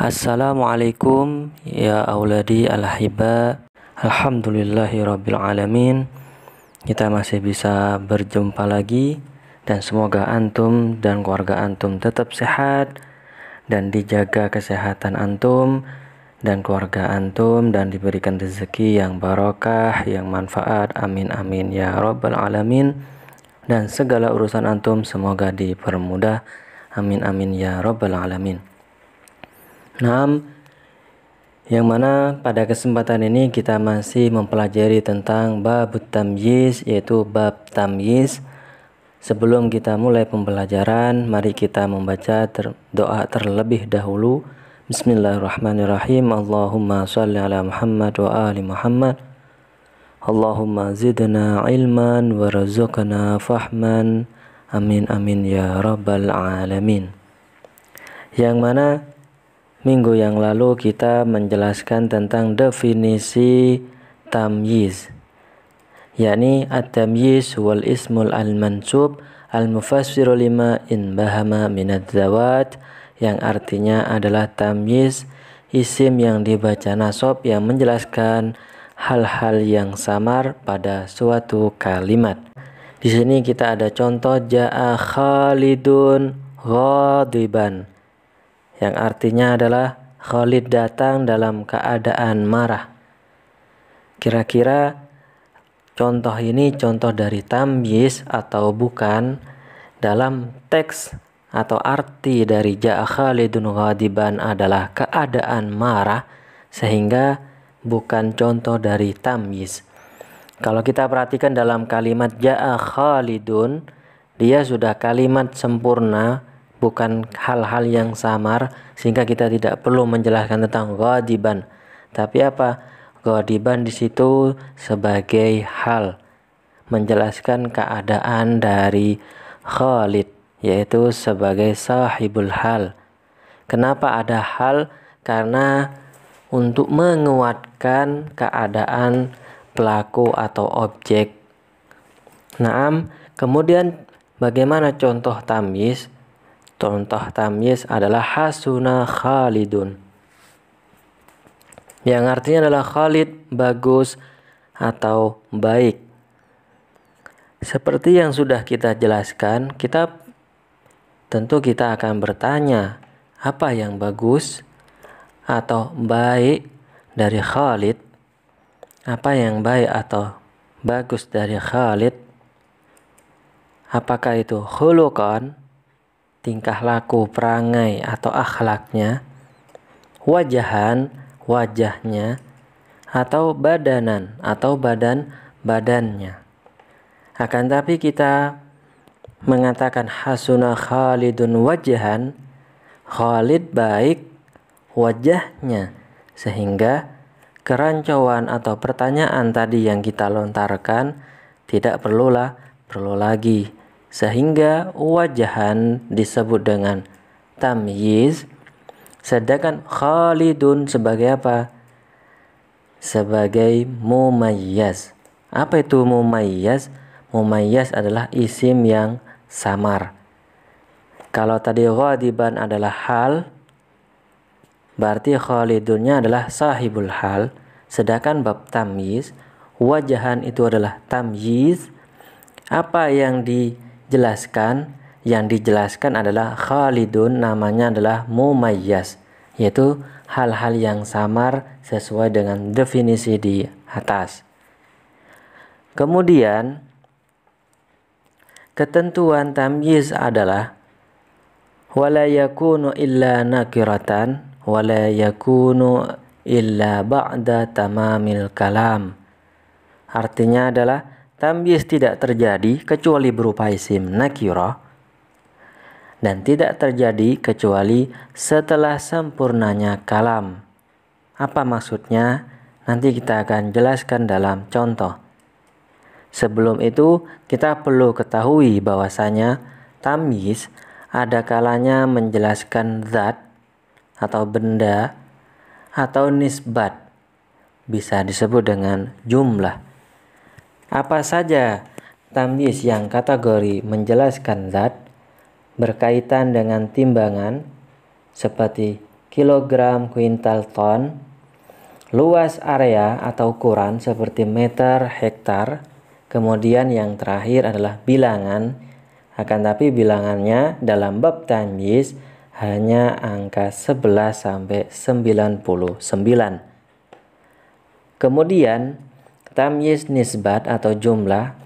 Assalamualaikum ya auladi al-hibba. Alhamdulillahirabbil alamin. Kita masih bisa berjumpa lagi, dan semoga antum dan keluarga antum tetap sehat dan dijaga kesehatan antum dan keluarga antum, dan diberikan rezeki yang barokah, yang manfaat. Amin amin ya rabbal alamin. Dan segala urusan antum semoga dipermudah. Amin amin ya rabbal alamin. Yang mana pada kesempatan ini kita masih mempelajari tentang bab tamyiz, yaitu bab tamyiz. Sebelum kita mulai pembelajaran, mari kita membaca doa terlebih dahulu. Bismillahirrahmanirrahim. Allahumma shalli ala Muhammad wa ali Muhammad. Allahumma zidna ilman warzuqna fahman. Amin amin ya rabbal alamin. Yang mana minggu yang lalu kita menjelaskan tentang definisi tamyiz, yakni at-tamyiz wal ismul al-mansub al-mufassiru lima in bahama minad zawat, yang artinya adalah tamyiz, isim yang dibaca nasab yang menjelaskan hal-hal yang samar pada suatu kalimat. Di sini kita ada contoh ja'a Khalidun ghadiban, yang artinya adalah Khalid datang dalam keadaan marah. Kira-kira contoh ini contoh dari tamyiz atau bukan? Dalam teks atau arti dari ja'a Khalidun ghadiban adalah keadaan marah, sehingga bukan contoh dari tamyiz. Kalau kita perhatikan dalam kalimat ja'a Khalidun, dia sudah kalimat sempurna, bukan hal-hal yang samar, sehingga kita tidak perlu menjelaskan tentang ghadiban. Tapi apa? Ghadiban di situ sebagai hal, menjelaskan keadaan dari Khalid, yaitu sebagai sahibul hal. Kenapa ada hal? Karena untuk menguatkan keadaan pelaku atau objek. Kemudian bagaimana contoh tamyiz? Contoh tamyiz adalah hasuna Khalidun, yang artinya adalah Khalid bagus atau baik. Seperti yang sudah kita jelaskan, tentu kita akan bertanya, apa yang bagus atau baik dari Khalid? Apa yang baik atau bagus dari Khalid? Apakah itu khuluqan, tingkah laku, perangai atau akhlaknya, wajahan, wajahnya, atau badanan atau badannya. Akan tapi kita mengatakan hasuna Khalidun wajahan, Khalid baik wajahnya, sehingga kerancauan atau pertanyaan tadi yang kita lontarkan tidak perlu lagi, sehingga wajahan disebut dengan tamyiz, sedangkan Khalidun sebagai apa? Sebagai mumayyaz. Apa itu mumayyaz? Mumayyaz adalah isim yang samar. Kalau tadi ghadiban adalah hal, berarti Khalidunnya adalah sahibul hal. Sedangkan bab tamyiz, wajahan itu adalah tamyiz. Apa yang dijelaskan? Yang dijelaskan adalah Khalidun, namanya adalah mumayyaz, yaitu hal-hal yang samar sesuai dengan definisi di atas. Kemudian ketentuan tamyiz adalah wala yakunu illa nakiratan wala yakunu illa ba'da tamamil kalam. Artinya adalah tamyiz tidak terjadi kecuali berupa isim nakirah, dan tidak terjadi kecuali setelah sempurnanya kalam. Apa maksudnya? Nanti kita akan jelaskan dalam contoh. Sebelum itu, kita perlu ketahui bahwasanya tamyiz ada kalanya menjelaskan zat atau benda atau nisbat, bisa disebut dengan jumlah. Apa saja tamyiz yang kategori menjelaskan zat berkaitan dengan timbangan seperti kilogram, kuintal, ton, luas area atau ukuran seperti meter, hektar, kemudian yang terakhir adalah bilangan, akan tapi bilangannya dalam bab tamyiz hanya angka 11 sampai 99. Kemudian tamyiz nisbat atau jumlah,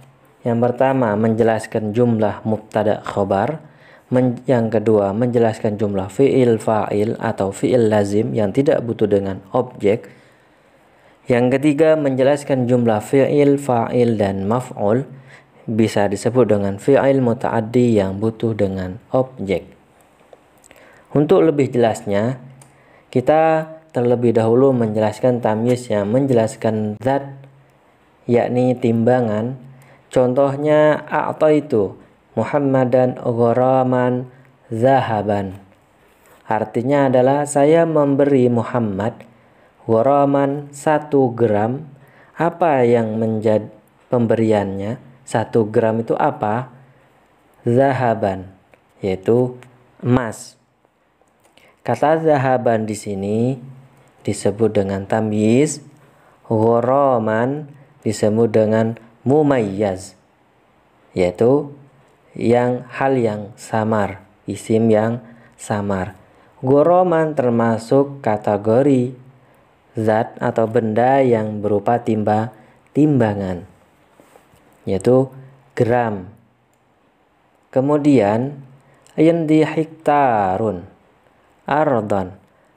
yang pertama menjelaskan jumlah mubtada khobar, yang kedua menjelaskan jumlah fi'il fa'il atau fi'il lazim yang tidak butuh dengan objek, yang ketiga menjelaskan jumlah fi'il fa'il dan maf'ul, bisa disebut dengan fi'il muta'addi yang butuh dengan objek. Untuk lebih jelasnya, kita terlebih dahulu menjelaskan tamyiz yang menjelaskan zat, yakni timbangan. Contohnya a'taitu Muhammadan gharaman zahaban. Artinya adalah saya memberi Muhammad gharaman 1 gram. Apa yang menjadi pemberiannya? 1 gram itu apa? Zahaban, yaitu emas. Kata zahaban di sini disebut dengan tamyiz, gharaman disebut dengan mumayyaz, yaitu hal yang samar, isim yang samar. Gharaman termasuk kategori zat atau benda yang berupa timbangan, yaitu gram. Kemudian indi hektarun ardon,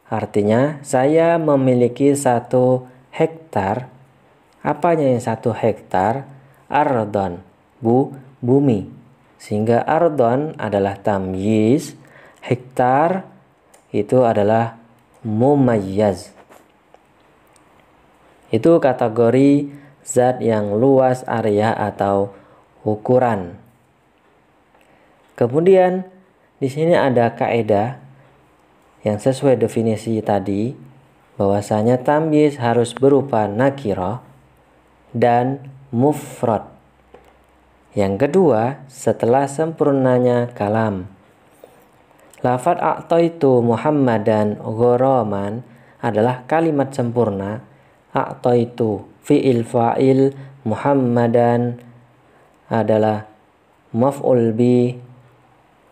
artinya saya memiliki 1 hektar. Apanya yang 1 hektar? Ardon, bumi. Sehingga ardon adalah tamyiz, hektar itu adalah mumayyaz. Itu kategori zat yang luas area atau ukuran. Kemudian di sini ada kaidah yang sesuai definisi tadi, bahwasanya tamyiz harus berupa nakirah dan mufrad. Yang kedua, setelah sempurnanya kalam. Lafadz a'taitu Muhammadan gharaman adalah kalimat sempurna. A'taitu fi'il fa'il, Muhammadan adalah maf'ul bi,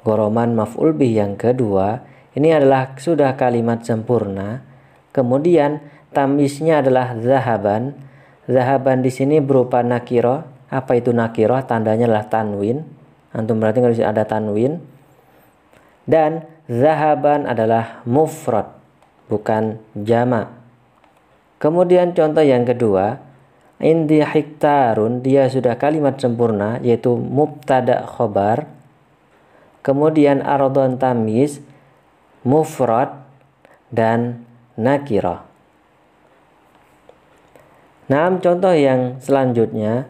gharaman maf'ul bi yang kedua. Ini adalah sudah kalimat sempurna. Kemudian tamyiznya adalah zahaban. Zahaban di sini berupa nakirah. Apa itu nakirah? Tandanya adalah tanwin. Antum berarti kalau ada tanwin. Dan zahaban adalah mufrad, bukan jamak. Kemudian contoh yang kedua, indi hektarun, dia sudah kalimat sempurna, yaitu mubtada khobar. Kemudian ardon tamyiz, mufrad dan nakirah. Nah, contoh yang selanjutnya,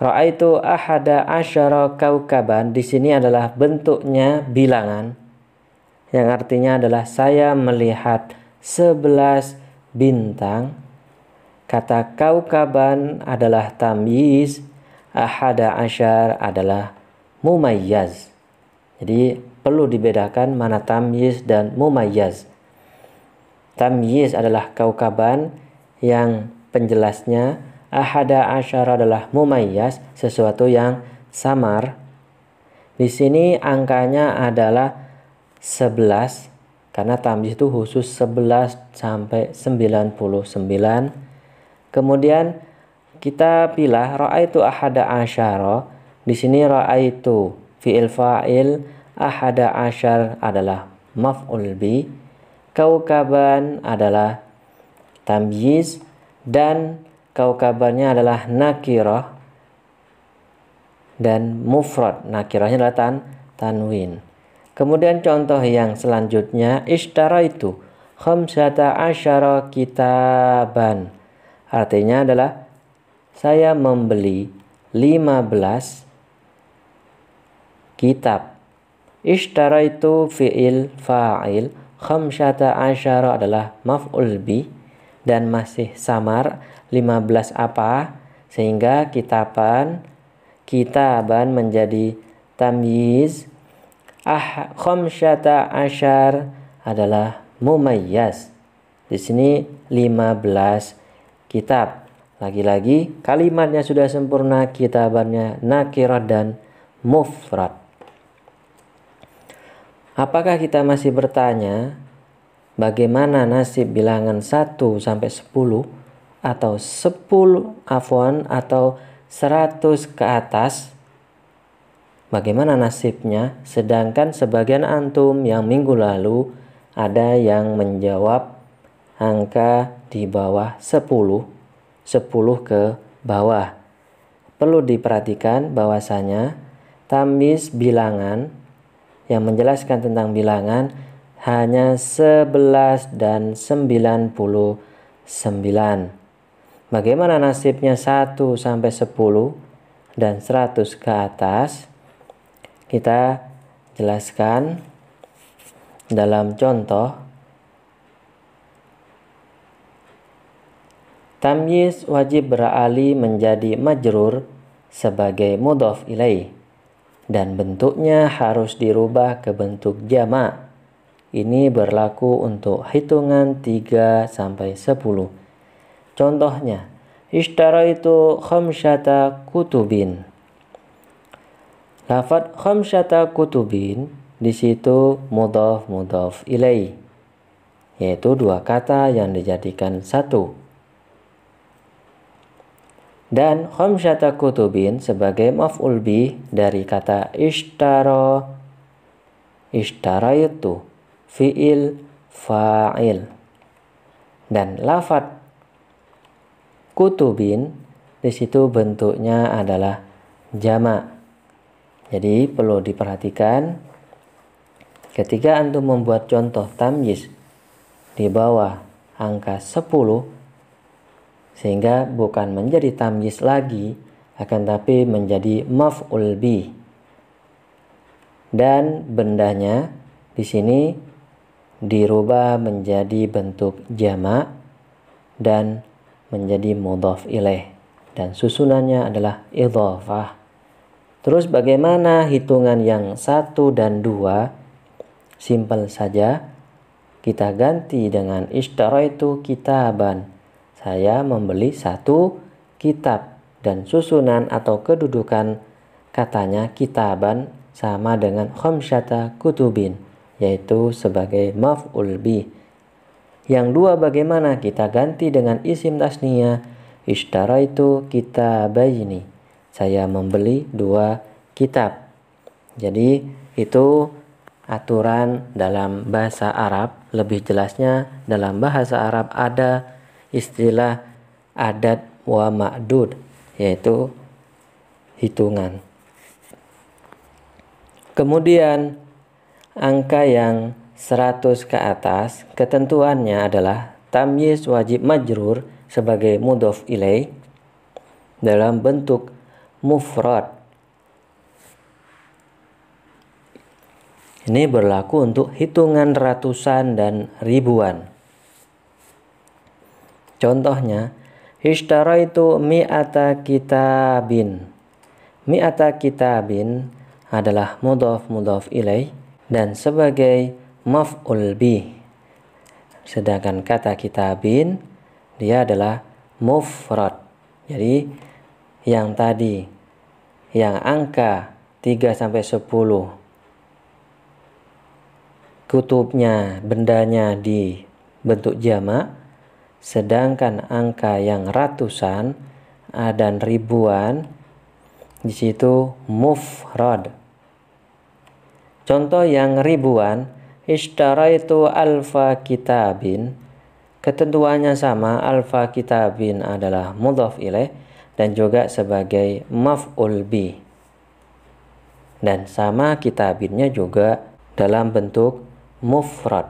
ra'aitu ahada asyara kaukaban. Di sini adalah bentuknya bilangan, yang artinya adalah saya melihat 11 bintang. Kata kaukaban adalah tamyiz, ahada asyar adalah mumayyaz. Jadi perlu dibedakan mana tamyiz dan mumayyaz. Tamyiz adalah kaukaban yang penjelasnya, ahada asyara adalah mumayyaz, sesuatu yang samar. Di sini angkanya adalah 11 karena tamyiz itu khusus 11 sampai 99. Kemudian kita pilih ra'aitu ahada asyara. Di sini ra'aitu fi'il fa'il, ahada asyar adalah maf'ul bi, kaukaban adalah tamyiz, dan kaukabannya adalah nakirah, dan mufrad nakirahnya adalah tanwin. Kemudian contoh yang selanjutnya, ishtaraitu khamsata asyara kitaban. Artinya adalah saya membeli 15 kitab. Ishtaraitu fi'il fa'il, khamsata asyara adalah maf'ul bi dan masih samar 15 apa, sehingga kitaban menjadi tamyiz. Khamsata asyar adalah mumayyaz. Di sini 15 kitab. Lagi-lagi kalimatnya sudah sempurna, kitabannya nakirah dan mufrad. Apakah kita masih bertanya bagaimana nasib bilangan 1 sampai 10 atau 10 atau 100 ke atas? Bagaimana nasibnya? Sedangkan sebagian antum yang minggu lalu ada yang menjawab angka di bawah 10 ke bawah. Perlu diperhatikan bahwasanya tamyiz bilangan yang menjelaskan tentang bilangan hanya 11 dan 99. Bagaimana nasibnya 1 sampai 10 dan 100 ke atas? Kita jelaskan dalam contoh. Tamyiz wajib beralih menjadi majrur sebagai mudhaf ilaih dan bentuknya harus dirubah ke bentuk jamak. Ini berlaku untuk hitungan 3 sampai 10. Contohnya, ishtaraitu khamsata kutubin. Lafadz khamsata kutubin di situ mudhaf ilaih, yaitu dua kata yang dijadikan satu. Dan khamsata kutubin sebagai maf'ul bih dari kata ishtara, ishtaraitu fi'il fa'il. Dan lafadz kutubin di situ bentuknya adalah jamak. Jadi perlu diperhatikan ketika antum membuat contoh tamyiz di bawah angka 10, sehingga bukan menjadi tamyiz lagi, akan tapi menjadi maf'ul bih. Dan bendanya di sini dirubah menjadi bentuk jamak dan menjadi mudhaf ilaih, dan susunannya adalah idhafah. Terus bagaimana hitungan yang 1 dan 2? Simpel saja, kita ganti dengan ishtaraitu kitaban. Saya membeli 1 kitab, dan susunan atau kedudukan katanya kitaban sama dengan khamsata kutubin, yaitu sebagai maf'ul bih. Yang 2 bagaimana? Kita ganti dengan isim tasniyah, ishtaraitu kitabaini. Saya membeli 2 kitab. Jadi itu aturan dalam bahasa Arab. Lebih jelasnya dalam bahasa Arab ada istilah adad wa ma'dud, yaitu hitungan. Kemudian angka yang 100 ke atas, ketentuannya adalah tamyiz wajib majrur sebagai mudhaf ilaih dalam bentuk mufrad. Ini berlaku untuk hitungan ratusan dan ribuan. Contohnya, ishtaraitu mi'ata kitabin. Mi'ata kitabin adalah mudhaf ilaih dan sebagai maf'ul bih. Sedangkan kata kitabin dia adalah mufrad. Jadi yang tadi, yang angka 3 sampai 10, kutubnya, bendanya di bentuk jamak, sedangkan angka yang ratusan dan ribuan di situ mufrad. Contoh yang ribuan, ishtaraitu alfa kitabin. Ketentuannya sama, alfa kitabin adalah mudhaf ilaih dan juga sebagai maf'ul bih. Dan sama kitabinnya juga dalam bentuk mufrad.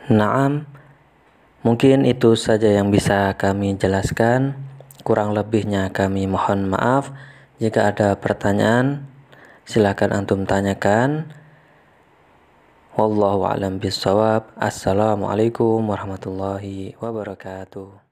Naam, mungkin itu saja yang bisa kami jelaskan. Kurang lebihnya kami mohon maaf. Jika ada pertanyaan, silakan antum tanyakan. Wallahu a'lam bishawab. Assalamualaikum warahmatullahi wabarakatuh.